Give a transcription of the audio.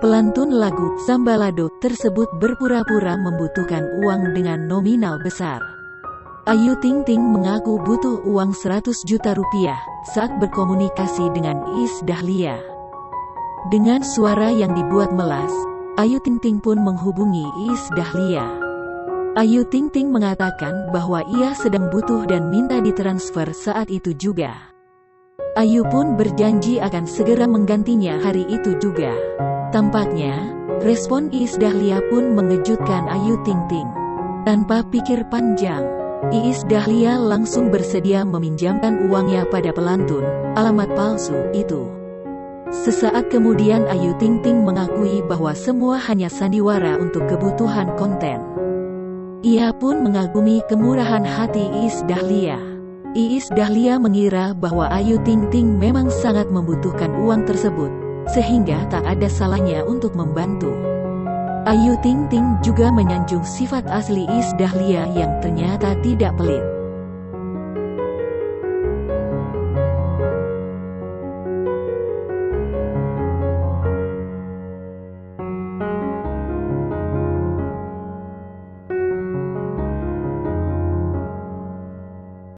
Pelantun lagu Sambalado tersebut berpura-pura membutuhkan uang dengan nominal besar. Ayu Ting Ting mengaku butuh uang 100 juta rupiah saat berkomunikasi dengan Iis Dahlia. Dengan suara yang dibuat melas, Ayu Ting Ting pun menghubungi Iis Dahlia. Ayu Ting Ting mengatakan bahwa ia sedang butuh dan minta ditransfer saat itu juga. Ayu pun berjanji akan segera menggantinya hari itu juga. Tampaknya, respon Iis Dahlia pun mengejutkan Ayu Ting Ting. Tanpa pikir panjang, Iis Dahlia langsung bersedia meminjamkan uangnya pada pelantun, alamat palsu itu. Sesaat kemudian Ayu Ting Ting mengakui bahwa semua hanya sandiwara untuk kebutuhan konten. Ia pun mengagumi kemurahan hati Iis Dahlia. Iis Dahlia mengira bahwa Ayu Ting Ting memang sangat membutuhkan uang tersebut, sehingga tak ada salahnya untuk membantu. Ayu Ting Ting juga menyanjung sifat asli Iis Dahlia yang ternyata tidak pelit.